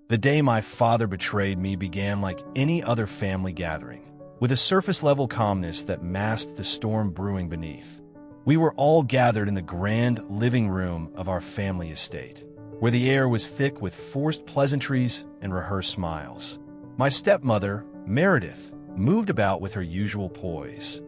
The day my father betrayed me began like any other family gathering, with a surface-level calmness that masked the storm brewing beneath. We were all gathered in the grand living room of our family estate, where the air was thick with forced pleasantries and rehearsed smiles. My stepmother, Meredith, moved about with her usual poise,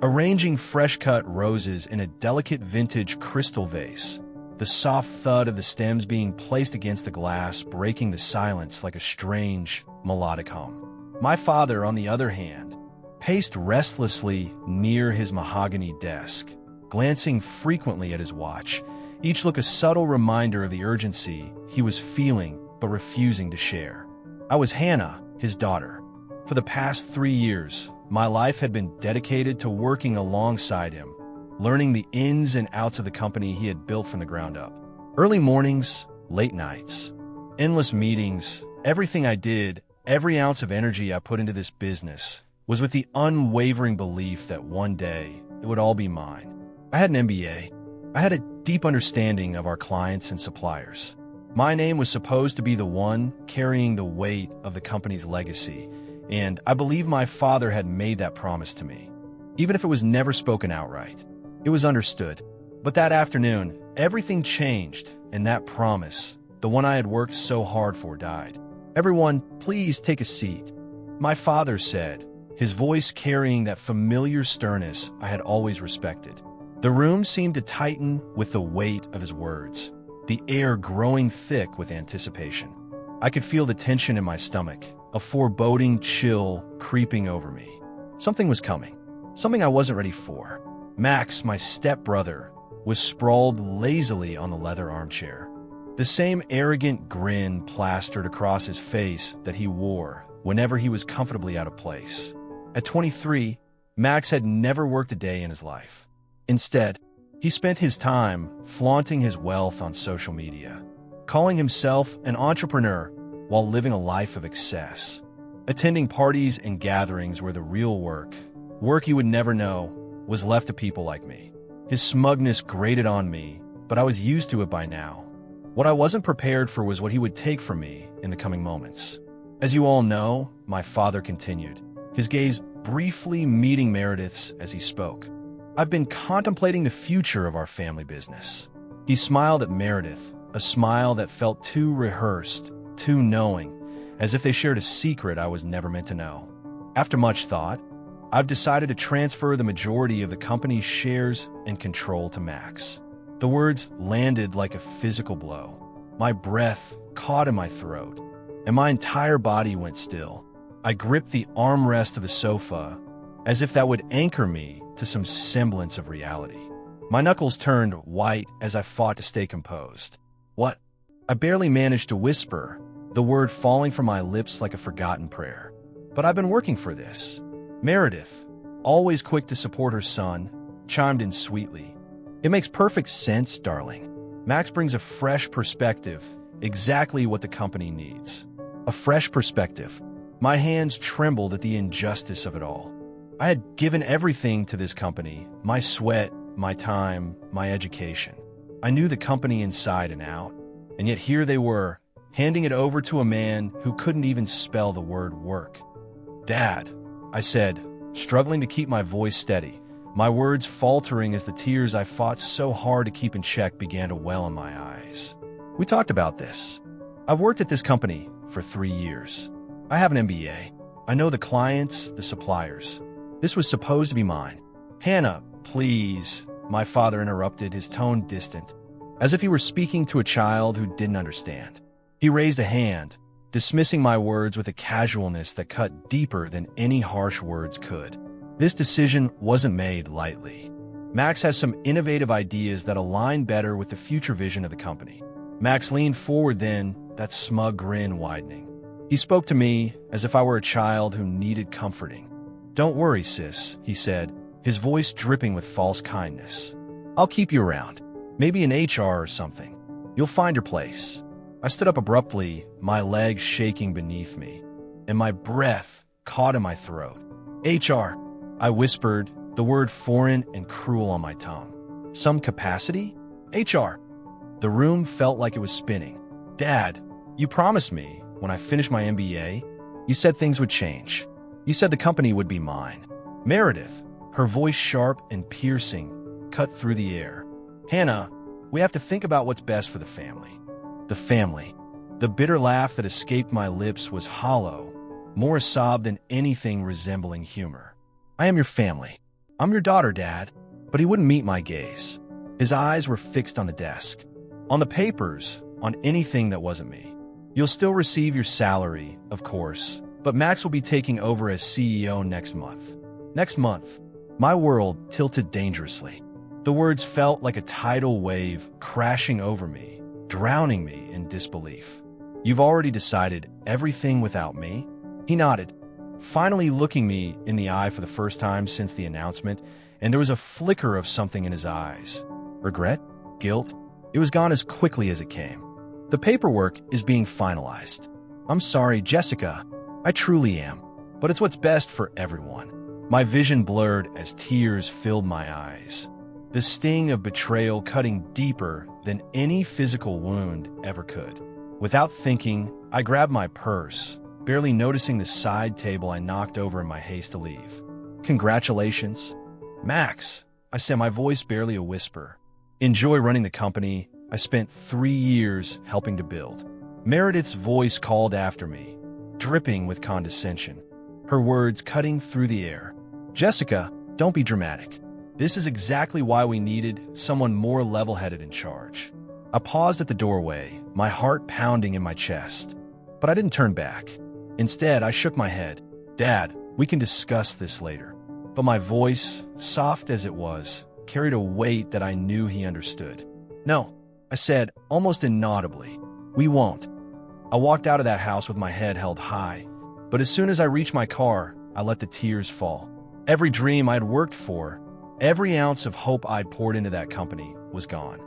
arranging fresh-cut roses in a delicate vintage crystal vase, the soft thud of the stems being placed against the glass breaking the silence like a strange, melodic hum. My father, on the other hand, paced restlessly near his mahogany desk, glancing frequently at his watch, each look a subtle reminder of the urgency he was feeling but refusing to share. I was Hannah, his daughter. For the past 3 years, my life had been dedicated to working alongside him, learning the ins and outs of the company he had built from the ground up. Early mornings, late nights, endless meetings, everything I did, every ounce of energy I put into this business was with the unwavering belief that one day it would all be mine. I had an MBA. I had a deep understanding of our clients and suppliers. My name was supposed to be the one carrying the weight of the company's legacy, and I believe my father had made that promise to me. Even if it was never spoken outright, it was understood. But that afternoon, everything changed, and that promise, the one I had worked so hard for, died. "Everyone, please take a seat," my father said, his voice carrying that familiar sternness I had always respected. The room seemed to tighten with the weight of his words, the air growing thick with anticipation. I could feel the tension in my stomach, a foreboding chill creeping over me. Something was coming, something I wasn't ready for. Max, my stepbrother, was sprawled lazily on the leather armchair, the same arrogant grin plastered across his face that he wore whenever he was comfortably out of place. At 23, Max had never worked a day in his life. Instead, he spent his time flaunting his wealth on social media, calling himself an entrepreneur while living a life of excess, attending parties and gatherings where the real work he would never know, was left to people like me. His smugness grated on me, but I was used to it by now. What I wasn't prepared for was what he would take from me in the coming moments. "As you all know," my father continued, his gaze briefly meeting Meredith's as he spoke, "I've been contemplating the future of our family business." He smiled at Meredith, a smile that felt too rehearsed, too knowing, as if they shared a secret I was never meant to know. "After much thought, I've decided to transfer the majority of the company's shares and control to Max." The words landed like a physical blow. My breath caught in my throat, and my entire body went still. I gripped the armrest of the sofa, as if that would anchor me to some semblance of reality. My knuckles turned white as I fought to stay composed. "What?" I barely managed to whisper, the word falling from my lips like a forgotten prayer. "But I've been working for this." Meredith, always quick to support her son, chimed in sweetly. "It makes perfect sense, darling. Max brings a fresh perspective, exactly what the company needs." A fresh perspective. My hands trembled at the injustice of it all. I had given everything to this company, my sweat, my time, my education. I knew the company inside and out, and yet here they were, handing it over to a man who couldn't even spell the word work. "Dad," I said, struggling to keep my voice steady, my words faltering as the tears I fought so hard to keep in check began to well in my eyes. "We talked about this. I've worked at this company for 3 years. I have an MBA. I know the clients, the suppliers. This was supposed to be mine." "Hannah, please," my father interrupted, his tone distant, as if he were speaking to a child who didn't understand. He raised a hand, dismissing my words with a casualness that cut deeper than any harsh words could. This decision wasn't made lightly. Max has some innovative ideas that align better with the future vision of the company. Max leaned forward then, that smug grin widening. He spoke to me as if I were a child who needed comforting. "Don't worry, sis," he said, his voice dripping with false kindness. "I'll keep you around. Maybe in HR or something. You'll find your place." I stood up abruptly, my legs shaking beneath me, and my breath caught in my throat. "HR," I whispered, the word foreign and cruel on my tongue. "Some capacity? HR." The room felt like it was spinning. "Dad, you promised me," when I finished my MBA, you said things would change. You said the company would be mine. Meredith, her voice sharp and piercing, cut through the air. Hannah, we have to think about what's best for the family. The family. The bitter laugh that escaped my lips was hollow, more a sob than anything resembling humor. I am your family. I'm your daughter, Dad. But he wouldn't meet my gaze. His eyes were fixed on the desk. On the papers, on anything that wasn't me. You'll still receive your salary, of course, but Max will be taking over as CEO next month. Next month. My world tilted dangerously. The words felt like a tidal wave crashing over me, drowning me in disbelief. You've already decided everything without me? He nodded, finally looking me in the eye for the first time since the announcement, and there was a flicker of something in his eyes. Regret? Guilt? It was gone as quickly as it came. The paperwork is being finalized. I'm sorry, Jessica. I truly am. But it's what's best for everyone. My vision blurred as tears filled my eyes. The sting of betrayal cutting deeper than any physical wound ever could. Without thinking, I grabbed my purse, barely noticing the side table I knocked over in my haste to leave. Congratulations. Max, I said, my voice barely a whisper. Enjoy running the company I spent 3 years helping to build. Meredith's voice called after me, dripping with condescension, her words cutting through the air. Jessica, don't be dramatic. This is exactly why we needed someone more level-headed in charge. I paused at the doorway, my heart pounding in my chest. But I didn't turn back. Instead, I shook my head. Dad, we can discuss this later. But my voice, soft as it was, carried a weight that I knew he understood. No, I said, almost inaudibly. We won't. I walked out of that house with my head held high. But as soon as I reached my car, I let the tears fall. Every dream I'd worked for, every ounce of hope I'd poured into that company was gone.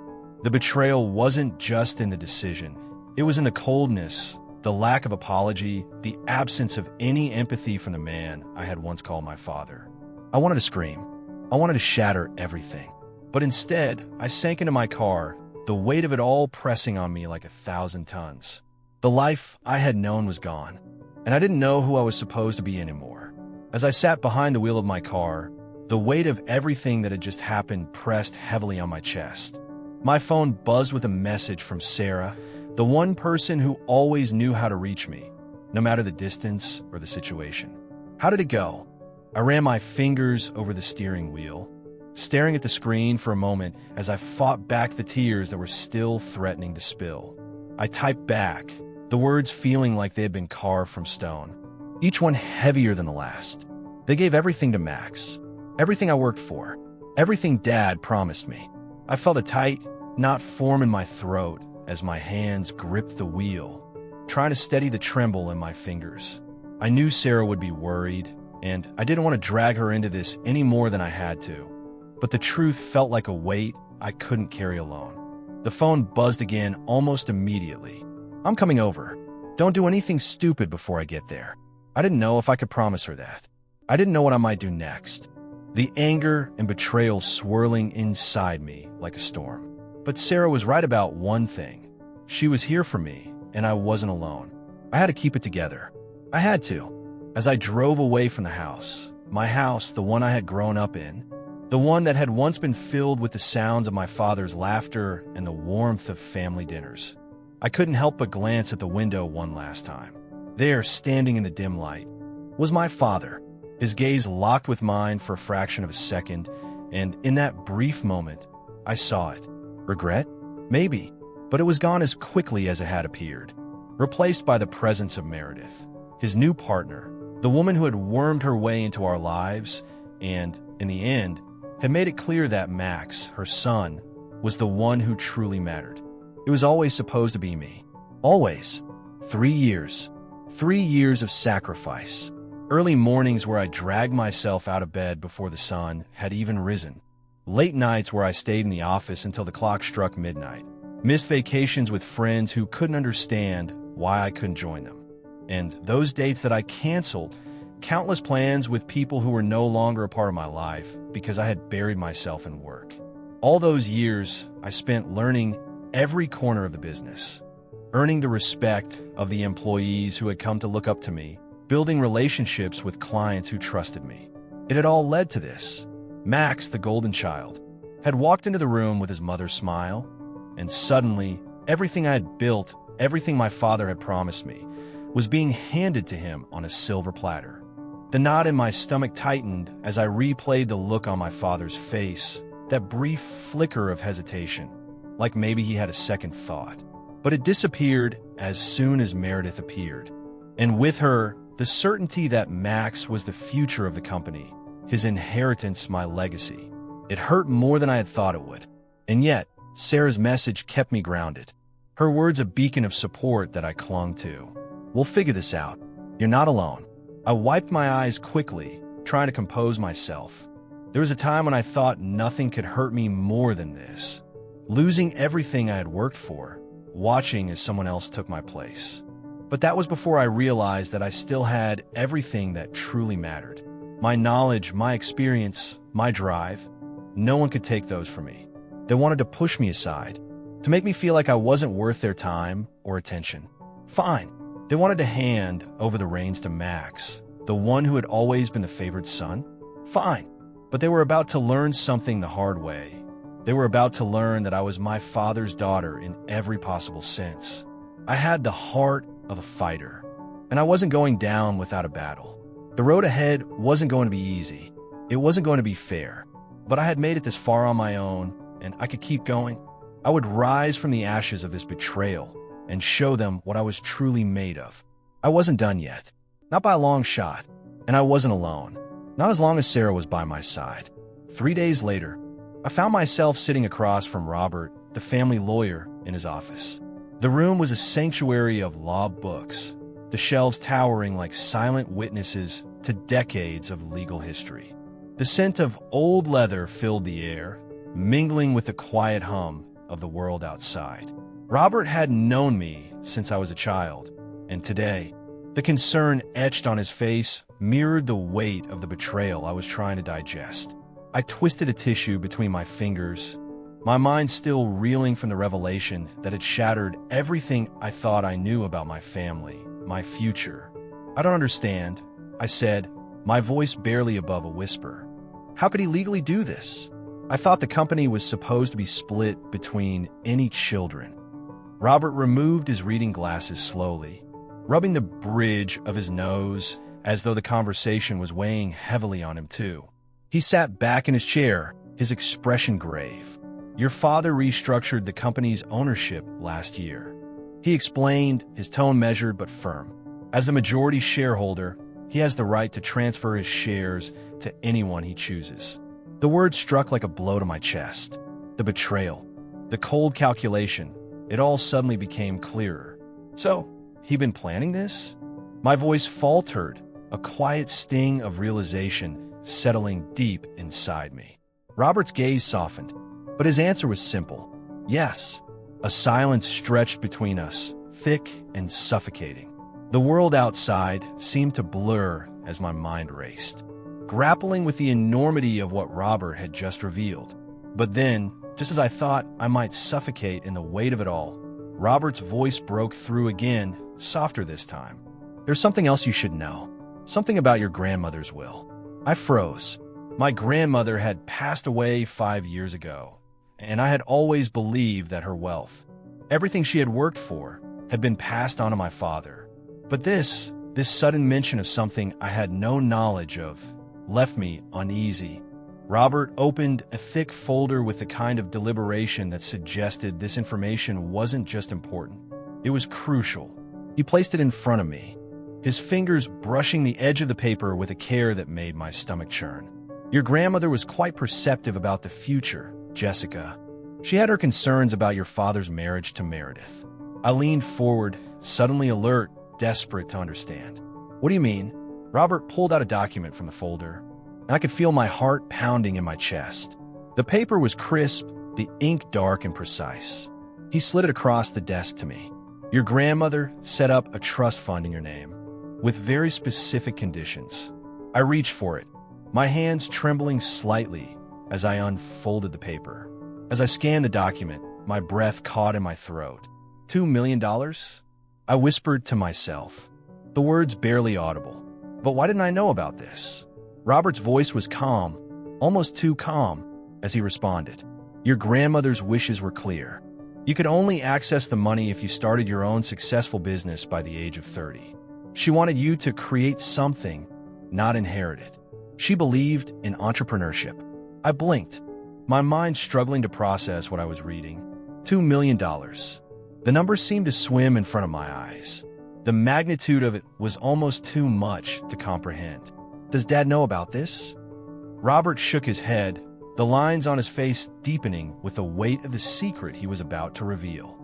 The betrayal wasn't just in the decision. It was in the coldness, the lack of apology, the absence of any empathy from the man I had once called my father. I wanted to scream. I wanted to shatter everything. But instead, I sank into my car, the weight of it all pressing on me like 1,000 tons. The life I had known was gone, and I didn't know who I was supposed to be anymore. As I sat behind the wheel of my car, the weight of everything that had just happened pressed heavily on my chest. My phone buzzed with a message from Sarah, the one person who always knew how to reach me, no matter the distance or the situation. How did it go? I ran my fingers over the steering wheel, staring at the screen for a moment as I fought back the tears that were still threatening to spill. I typed back, the words feeling like they had been carved from stone, each one heavier than the last. They gave everything to Max, everything I worked for, everything Dad promised me. I felt a tight knot form in my throat as my hands gripped the wheel, trying to steady the tremble in my fingers. I knew Sarah would be worried, and I didn't want to drag her into this any more than I had to. But the truth felt like a weight I couldn't carry alone. The phone buzzed again almost immediately. I'm coming over. Don't do anything stupid before I get there. I didn't know if I could promise her that. I didn't know what I might do next. The anger and betrayal swirling inside me like a storm. But Sarah was right about one thing. She was here for me, and I wasn't alone. I had to keep it together. I had to. As I drove away from the house, my house, the one I had grown up in, the one that had once been filled with the sounds of my father's laughter and the warmth of family dinners, I couldn't help but glance at the window one last time. There, standing in the dim light, was my father, his gaze locked with mine for a fraction of a second, and in that brief moment, I saw it. Regret? Maybe, but it was gone as quickly as it had appeared, replaced by the presence of Meredith, his new partner, the woman who had wormed her way into our lives and, in the end, had made it clear that Max, her son, was the one who truly mattered. It was always supposed to be me. Always. 3 years. 3 years of sacrifice. Early mornings where I dragged myself out of bed before the sun had even risen. Late nights where I stayed in the office until the clock struck midnight. Missed vacations with friends who couldn't understand why I couldn't join them. And those dates that I canceled, countless plans with people who were no longer a part of my life because I had buried myself in work. All those years I spent learning every corner of the business. earning the respect of the employees who had come to look up to me, building relationships with clients who trusted me. It had all led to this. Max, the golden child, had walked into the room with his mother's smile, and suddenly, everything I had built, everything my father had promised me, was being handed to him on a silver platter. The knot in my stomach tightened as I replayed the look on my father's face, that brief flicker of hesitation, like maybe he had a second thought. But it disappeared as soon as Meredith appeared, and with her, the certainty that Max was the future of the company, his inheritance, my legacy. It hurt more than I had thought it would. And yet, Sarah's message kept me grounded. Her words a beacon of support that I clung to. We'll figure this out. You're not alone. I wiped my eyes quickly, trying to compose myself. There was a time when I thought nothing could hurt me more than this. Losing everything I had worked for, watching as someone else took my place. But that was before I realized that I still had everything that truly mattered. My knowledge, my experience, my drive. No one could take those from me. They wanted to push me aside, to make me feel like I wasn't worth their time or attention. Fine. They wanted to hand over the reins to Max, the one who had always been the favored son. Fine. But they were about to learn something the hard way. They were about to learn that I was my father's daughter in every possible sense. I had the heart of a fighter, and I wasn't going down without a battle. The road ahead wasn't going to be easy. It wasn't going to be fair. But I had made it this far on my own, and I could keep going. I would rise from the ashes of this betrayal and show them what I was truly made of. I wasn't done yet. Not by a long shot. And I wasn't alone. Not as long as Sarah was by my side. 3 days later, I found myself sitting across from Robert, the family lawyer, in his office. The room was a sanctuary of law books, the shelves towering like silent witnesses to decades of legal history. The scent of old leather filled the air, mingling with the quiet hum of the world outside. Robert hadn't known me since I was a child, and today, the concern etched on his face mirrored the weight of the betrayal I was trying to digest. I twisted a tissue between my fingers, my mind still reeling from the revelation that had shattered everything I thought I knew about my family, my future. I don't understand, I said, my voice barely above a whisper. How could he legally do this? I thought the company was supposed to be split between any children. Robert removed his reading glasses slowly, rubbing the bridge of his nose as though the conversation was weighing heavily on him too. He sat back in his chair, his expression grave. Your father restructured the company's ownership last year. He explained, his tone measured but firm. As the majority shareholder, he has the right to transfer his shares to anyone he chooses. The word struck like a blow to my chest. The betrayal, the cold calculation, it all suddenly became clearer. So, he'd been planning this? My voice faltered, a quiet sting of realization settling deep inside me. Robert's gaze softened, but his answer was simple. Yes. A silence stretched between us, thick and suffocating. The world outside seemed to blur as my mind raced, grappling with the enormity of what Robert had just revealed. But then, just as I thought I might suffocate in the weight of it all, Robert's voice broke through again, softer this time. There's something else you should know. Something about your grandmother's will. I froze. My grandmother had passed away 5 years ago, and I had always believed that her wealth, everything she had worked for, had been passed on to my father. But this sudden mention of something I had no knowledge of left me uneasy. Robert opened a thick folder with the kind of deliberation that suggested this information wasn't just important. It was crucial. He placed it in front of me, his fingers brushing the edge of the paper with a care that made my stomach churn. Your grandmother was quite perceptive about the future, Jessica. She had her concerns about your father's marriage to Meredith. I leaned forward, suddenly alert, desperate to understand. What do you mean? Robert pulled out a document from the folder, and I could feel my heart pounding in my chest. The paper was crisp, the ink dark and precise. He slid it across the desk to me. Your grandmother set up a trust fund in your name, with very specific conditions. I reached for it, my hands trembling slightly as I unfolded the paper. As I scanned the document, my breath caught in my throat. $2 million? I whispered to myself, the words barely audible. But why didn't I know about this? Robert's voice was calm, almost too calm, as he responded. Your grandmother's wishes were clear. You could only access the money if you started your own successful business by the age of 30. She wanted you to create something, not inherit it. She believed in entrepreneurship. I blinked, my mind struggling to process what I was reading. $2 million. The number seemed to swim in front of my eyes. The magnitude of it was almost too much to comprehend. Does Dad know about this? Robert shook his head, the lines on his face deepening with the weight of the secret he was about to reveal.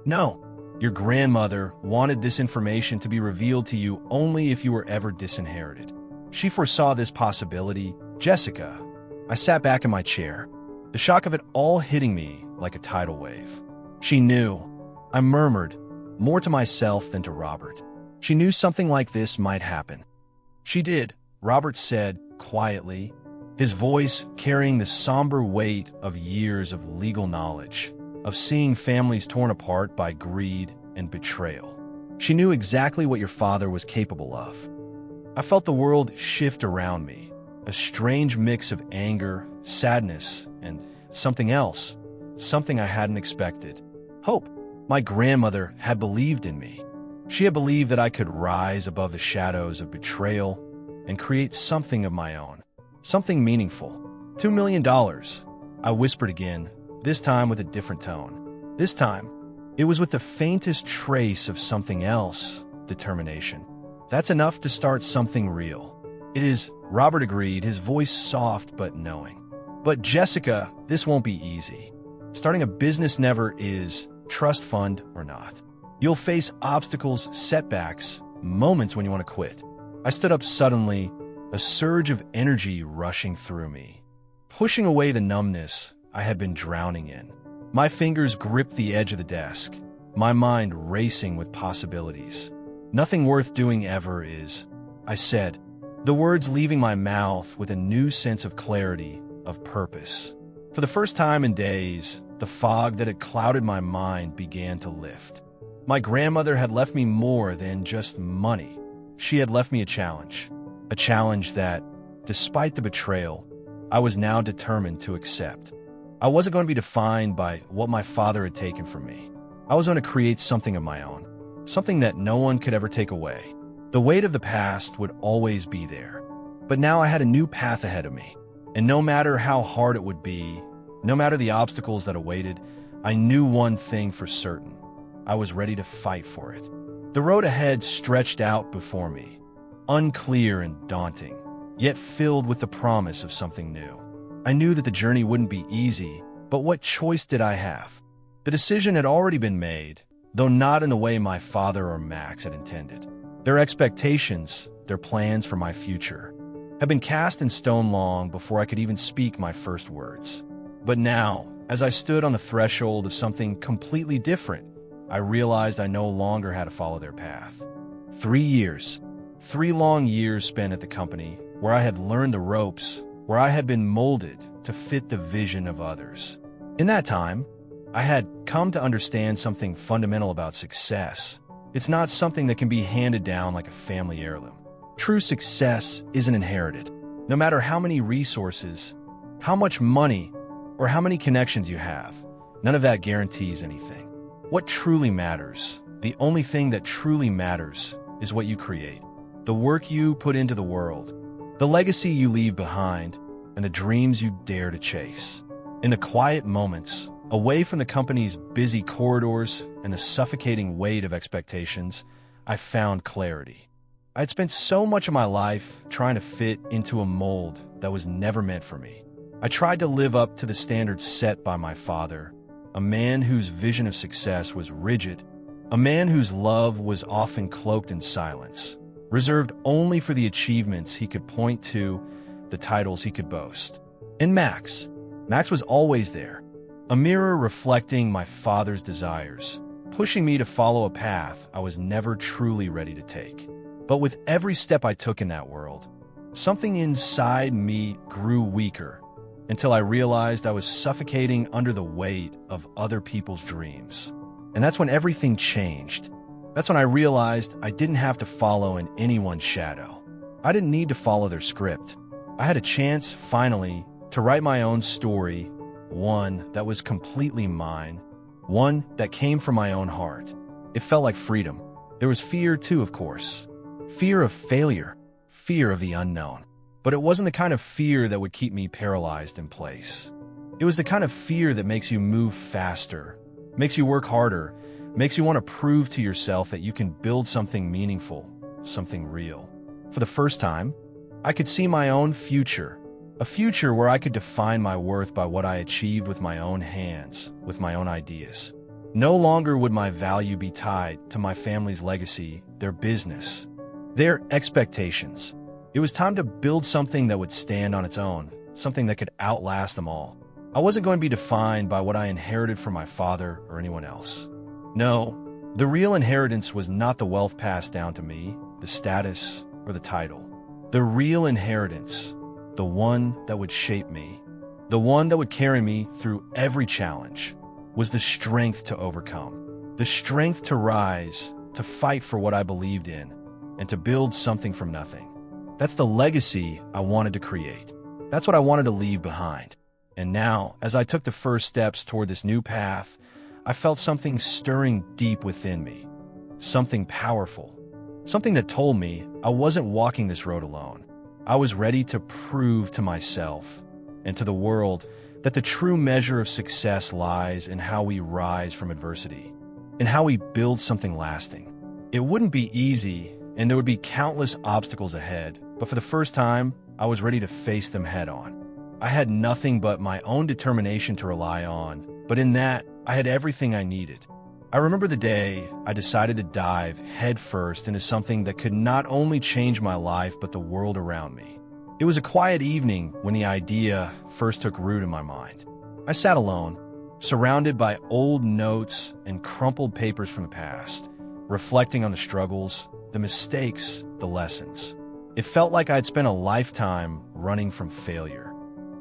No, your grandmother wanted this information to be revealed to you only if you were ever disinherited. She foresaw this possibility. Jessica. I sat back in my chair, the shock of it all hitting me like a tidal wave. She knew. I murmured, more to myself than to Robert. She knew something like this might happen. She did, Robert said quietly, his voice carrying the somber weight of years of legal knowledge, of seeing families torn apart by greed and betrayal. She knew exactly what your father was capable of. I felt the world shift around me, a strange mix of anger, sadness, and something else, something I hadn't expected. Hope. My grandmother had believed in me. She had believed that I could rise above the shadows of betrayal and create something of my own, something meaningful. $2 million, I whispered again, this time with a different tone. This time, it was with the faintest trace of something else, determination. That's enough to start something real. It is, Robert agreed, his voice soft but knowing. But Jessica, this won't be easy. Starting a business never is, trust fund or not. You'll face obstacles, setbacks, moments when you want to quit. I stood up suddenly, a surge of energy rushing through me, pushing away the numbness I had been drowning in. My fingers gripped the edge of the desk, my mind racing with possibilities. Nothing worth doing ever is, I said, the words leaving my mouth with a new sense of clarity, of purpose. For the first time in days, the fog that had clouded my mind began to lift. My grandmother had left me more than just money. She had left me a challenge that, despite the betrayal, I was now determined to accept. I wasn't going to be defined by what my father had taken from me. I was going to create something of my own, something that no one could ever take away. The weight of the past would always be there, but now I had a new path ahead of me, and no matter how hard it would be, no matter the obstacles that awaited, I knew one thing for certain. I was ready to fight for it. The road ahead stretched out before me, unclear and daunting, yet filled with the promise of something new. I knew that the journey wouldn't be easy, but what choice did I have? The decision had already been made, though not in the way my father or Max had intended. Their expectations, their plans for my future, had been cast in stone long before I could even speak my first words. But now, as I stood on the threshold of something completely different, I realized I no longer had to follow their path. 3 years, 3 long years spent at the company, where I had learned the ropes, where I had been molded to fit the vision of others. In that time, I had come to understand something fundamental about success. It's not something that can be handed down like a family heirloom. True success isn't inherited. No matter how many resources, how much money, or how many connections you have, none of that guarantees anything. What truly matters, the only thing that truly matters, is what you create, the work you put into the world, the legacy you leave behind, and the dreams you dare to chase. In the quiet moments, away from the company's busy corridors and the suffocating weight of expectations, I found clarity. I had spent so much of my life trying to fit into a mold that was never meant for me. I tried to live up to the standards set by my father, a man whose vision of success was rigid, a man whose love was often cloaked in silence, reserved only for the achievements he could point to, the titles he could boast. And Max was always there, a mirror reflecting my father's desires, pushing me to follow a path I was never truly ready to take. But with every step I took in that world, something inside me grew weaker, until I realized I was suffocating under the weight of other people's dreams. And that's when everything changed. That's when I realized I didn't have to follow in anyone's shadow. I didn't need to follow their script. I had a chance, finally, to write my own story, one that was completely mine, one that came from my own heart. It felt like freedom. There was fear too, of course. Fear of failure, fear of the unknown. But it wasn't the kind of fear that would keep me paralyzed in place. It was the kind of fear that makes you move faster, makes you work harder, makes you want to prove to yourself that you can build something meaningful, something real. For the first time, I could see my own future, a future where I could define my worth by what I achieved with my own hands, with my own ideas. No longer would my value be tied to my family's legacy, their business, their expectations. It was time to build something that would stand on its own, something that could outlast them all. I wasn't going to be defined by what I inherited from my father or anyone else. No, the real inheritance was not the wealth passed down to me, the status, or the title. The real inheritance, the one that would shape me, the one that would carry me through every challenge, was the strength to overcome, the strength to rise, to fight for what I believed in, and to build something from nothing. That's the legacy I wanted to create. That's what I wanted to leave behind. And now, as I took the first steps toward this new path, I felt something stirring deep within me, something powerful, something that told me I wasn't walking this road alone. I was ready to prove to myself and to the world that the true measure of success lies in how we rise from adversity, in how we build something lasting. It wouldn't be easy, and there would be countless obstacles ahead, but for the first time, I was ready to face them head on. I had nothing but my own determination to rely on, but in that, I had everything I needed. I remember the day I decided to dive headfirst into something that could not only change my life, but the world around me. It was a quiet evening when the idea first took root in my mind. I sat alone, surrounded by old notes and crumpled papers from the past, reflecting on the struggles, the mistakes, the lessons. It felt like I'd spent a lifetime running from failure.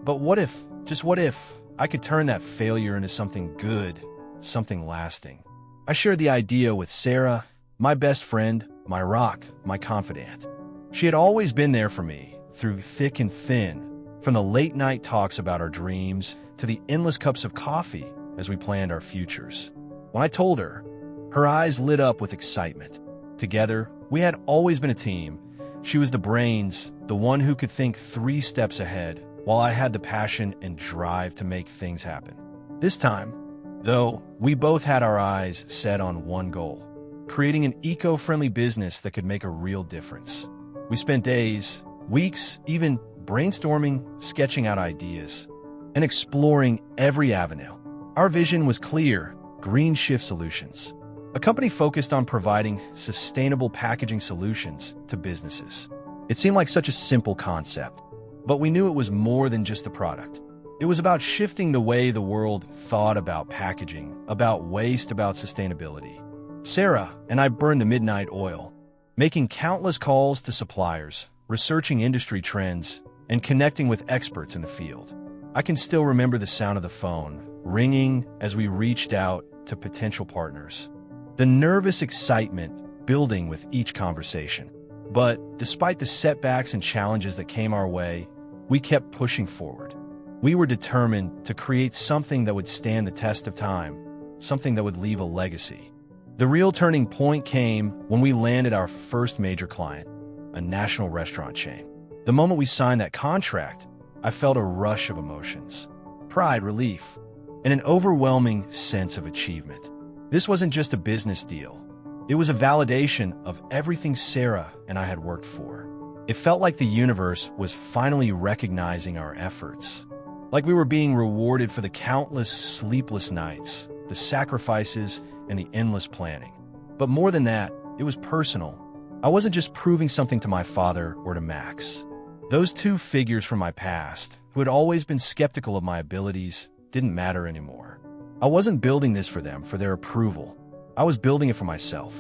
But what if, just what if, I could turn that failure into something good, something lasting? I shared the idea with Sarah, my best friend, my rock, my confidant. She had always been there for me, through thick and thin, from the late-night talks about our dreams to the endless cups of coffee as we planned our futures. When I told her, her eyes lit up with excitement. Together, we had always been a team. She was the brains, the one who could think 3 steps ahead, while I had the passion and drive to make things happen. This time, though, we both had our eyes set on one goal: creating an eco-friendly business that could make a real difference. We spent days, weeks, even brainstorming, sketching out ideas, and exploring every avenue. Our vision was clear: Green Shift Solutions, a company focused on providing sustainable packaging solutions to businesses. It seemed like such a simple concept, but we knew it was more than just the product. It was about shifting the way the world thought about packaging, about waste, about sustainability. Sarah and I burned the midnight oil, making countless calls to suppliers, researching industry trends, and connecting with experts in the field. I can still remember the sound of the phone ringing as we reached out to potential partners, the nervous excitement building with each conversation. But despite the setbacks and challenges that came our way, we kept pushing forward. We were determined to create something that would stand the test of time, something that would leave a legacy. The real turning point came when we landed our first major client, a national restaurant chain. The moment we signed that contract, I felt a rush of emotions: pride, relief, and an overwhelming sense of achievement. This wasn't just a business deal. It was a validation of everything Sarah and I had worked for. It felt like the universe was finally recognizing our efforts, like we were being rewarded for the countless sleepless nights, the sacrifices, and the endless planning. But more than that, it was personal. I wasn't just proving something to my father or to Max. Those 2 figures from my past, who had always been skeptical of my abilities, didn't matter anymore. I wasn't building this for them, for their approval. I was building it for myself,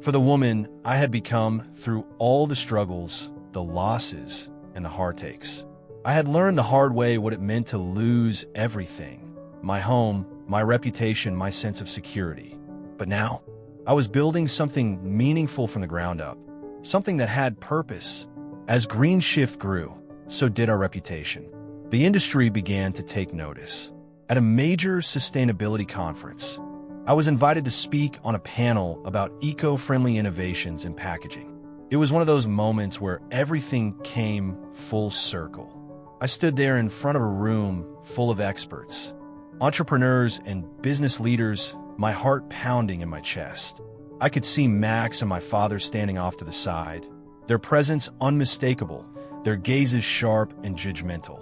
for the woman I had become through all the struggles, the losses, and the heartaches. I had learned the hard way what it meant to lose everything: my home, my reputation, my sense of security. But now, I was building something meaningful from the ground up, something that had purpose. As Green Shift grew, so did our reputation. The industry began to take notice. At a major sustainability conference, I was invited to speak on a panel about eco-friendly innovations in packaging. It was one of those moments where everything came full circle. I stood there in front of a room full of experts, entrepreneurs and business leaders, my heart pounding in my chest. I could see Max and my father standing off to the side, their presence unmistakable, their gazes sharp and judgmental.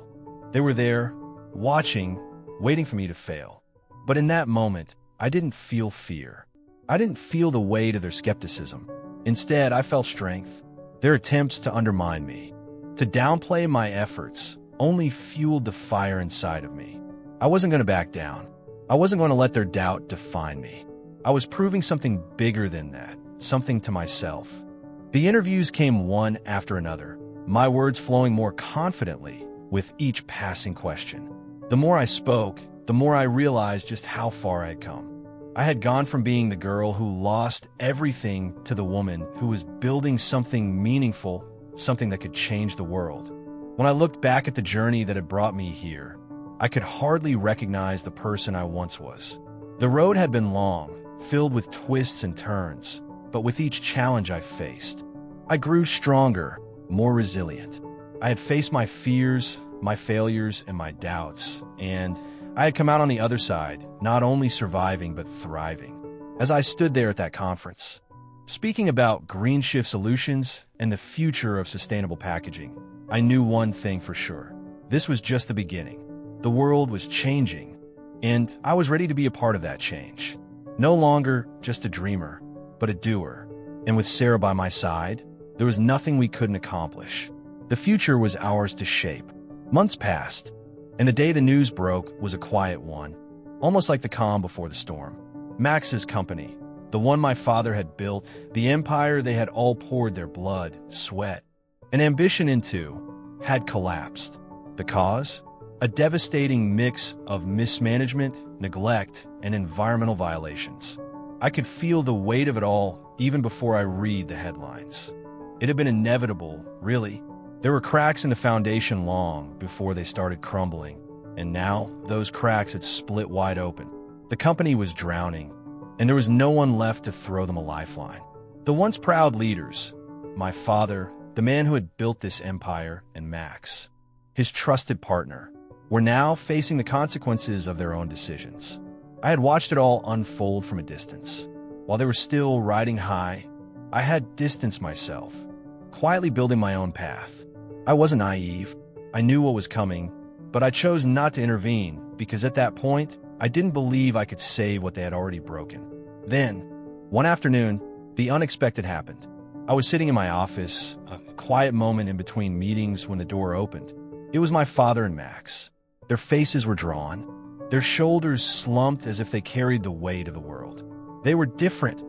They were there, watching, waiting for me to fail. But in that moment, I didn't feel fear. I didn't feel the weight of their skepticism. Instead, I felt strength. Their attempts to undermine me, to downplay my efforts, only fueled the fire inside of me. I wasn't going to back down. I wasn't going to let their doubt define me. I was proving something bigger than that, something to myself. The interviews came one after another, my words flowing more confidently with each passing question. The more I spoke, the more I realized just how far I had come. I had gone from being the girl who lost everything to the woman who was building something meaningful, something that could change the world. When I looked back at the journey that had brought me here, I could hardly recognize the person I once was. The road had been long, filled with twists and turns, but with each challenge I faced, I grew stronger, more resilient. I had faced my fears, my failures, and my doubts, and I had come out on the other side, not only surviving but thriving. As I stood there at that conference, speaking about green shift solutions and the future of sustainable packaging, I knew one thing for sure. This was just the beginning. The world was changing, and I was ready to be a part of that change. No longer just a dreamer, but a doer. And with Sarah by my side, there was nothing we couldn't accomplish. The future was ours to shape. Months passed, and the day the news broke was a quiet one, almost like the calm before the storm. Max's company, the one my father had built, the empire they had all poured their blood, sweat, and ambition into, had collapsed. The cause? A devastating mix of mismanagement, neglect, and environmental violations. I could feel the weight of it all even before I read the headlines. It had been inevitable, really. There were cracks in the foundation long before they started crumbling, and now those cracks had split wide open. The company was drowning, and there was no one left to throw them a lifeline. The once proud leaders, my father, the man who had built this empire, and Max, his trusted partner, were now facing the consequences of their own decisions. I had watched it all unfold from a distance. While they were still riding high, I had distanced myself, quietly building my own path. I wasn't naive. I knew what was coming, but I chose not to intervene because at that point, I didn't believe I could save what they had already broken. Then, one afternoon, the unexpected happened. I was sitting in my office, a quiet moment in between meetings when the door opened. It was my father and Max. Their faces were drawn, their shoulders slumped as if they carried the weight of the world. They were different,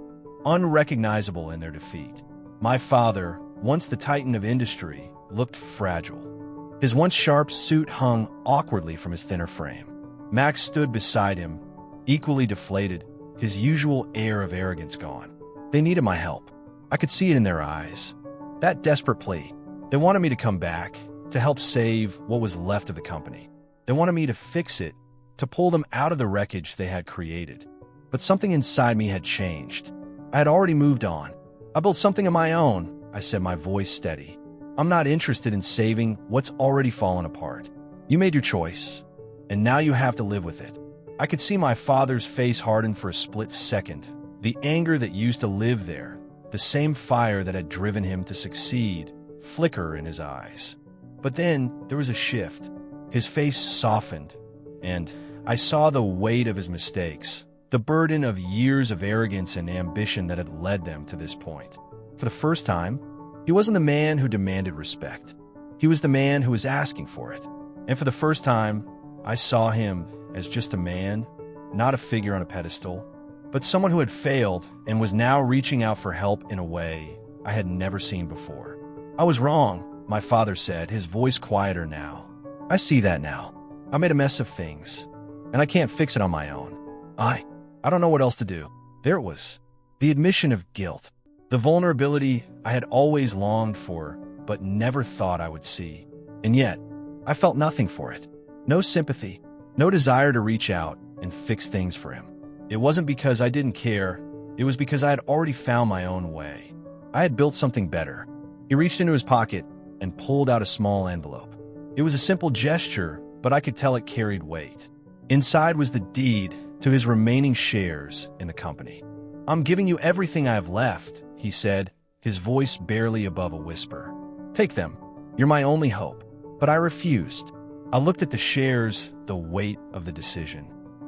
unrecognizable in their defeat. My father, once the titan of industry, looked fragile. His once sharp suit hung awkwardly from his thinner frame. Max stood beside him, equally deflated, his usual air of arrogance gone. They needed my help. I could see it in their eyes. That desperate plea. They wanted me to come back, to help save what was left of the company. They wanted me to fix it, to pull them out of the wreckage they had created. But something inside me had changed. I had already moved on. I built something of my own, I said, my voice steady. I'm not interested in saving what's already fallen apart. You made your choice, and now you have to live with it. I could see my father's face harden for a split second. The anger that used to live there, the same fire that had driven him to succeed, flicker in his eyes. But then there was a shift. His face softened, and I saw the weight of his mistakes, the burden of years of arrogance and ambition that had led them to this point. For the first time, he wasn't the man who demanded respect. He was the man who was asking for it. And for the first time, I saw him as just a man, not a figure on a pedestal, but someone who had failed and was now reaching out for help in a way I had never seen before. I was wrong, my father said, his voice quieter now. I see that now. I made a mess of things, and I can't fix it on my own. I don't know what else to do. There it was, the admission of guilt, the vulnerability I had always longed for but never thought I would see. And yet, I felt nothing for it. No sympathy, no desire to reach out and fix things for him. It wasn't because I didn't care, it was because I had already found my own way. I had built something better. He reached into his pocket and pulled out a small envelope. It was a simple gesture, but I could tell it carried weight. Inside was the deed to his remaining shares in the company. "I'm giving you everything I have left," he said, his voice barely above a whisper. "Take them. You're my only hope." But I refused. I looked at the shares, the weight of the decision,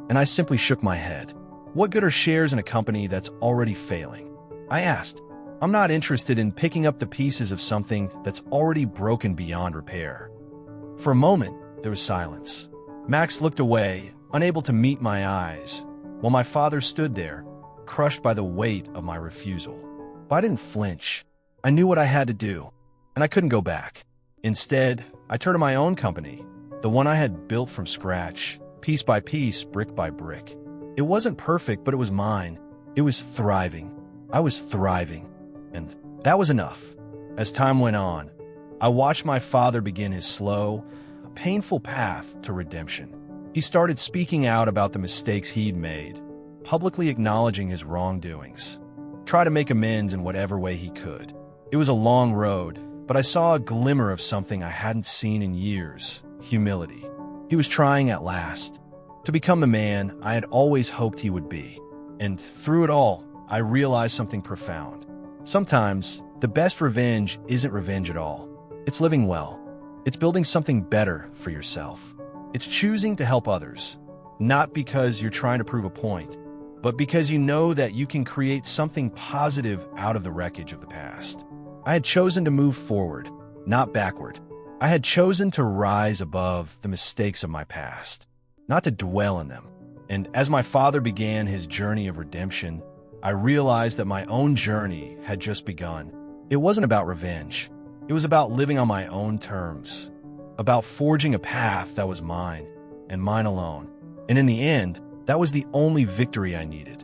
and I simply shook my head. What good are shares in a company that's already failing? I asked. I'm not interested in picking up the pieces of something that's already broken beyond repair. For a moment, there was silence. Max looked away, unable to meet my eyes, while my father stood there, crushed by the weight of my refusal. But I didn't flinch. I knew what I had to do, and I couldn't go back. Instead, I turned to my own company, the one I had built from scratch, piece by piece, brick by brick. It wasn't perfect, but it was mine. It was thriving. I was thriving. And that was enough. As time went on, I watched my father begin his slow, painful path to redemption. He started speaking out about the mistakes he'd made, publicly acknowledging his wrongdoings, try to make amends in whatever way he could. It was a long road, but I saw a glimmer of something I hadn't seen in years: humility. He was trying at last to become the man I had always hoped he would be. And through it all, I realized something profound. Sometimes, the best revenge isn't revenge at all. It's living well. It's building something better for yourself. It's choosing to help others, not because you're trying to prove a point, but because you know that you can create something positive out of the wreckage of the past. I had chosen to move forward, not backward. I had chosen to rise above the mistakes of my past, not to dwell in them. And as my father began his journey of redemption, I realized that my own journey had just begun. It wasn't about revenge. It was about living on my own terms, about forging a path that was mine, and mine alone. And in the end, that was the only victory I needed.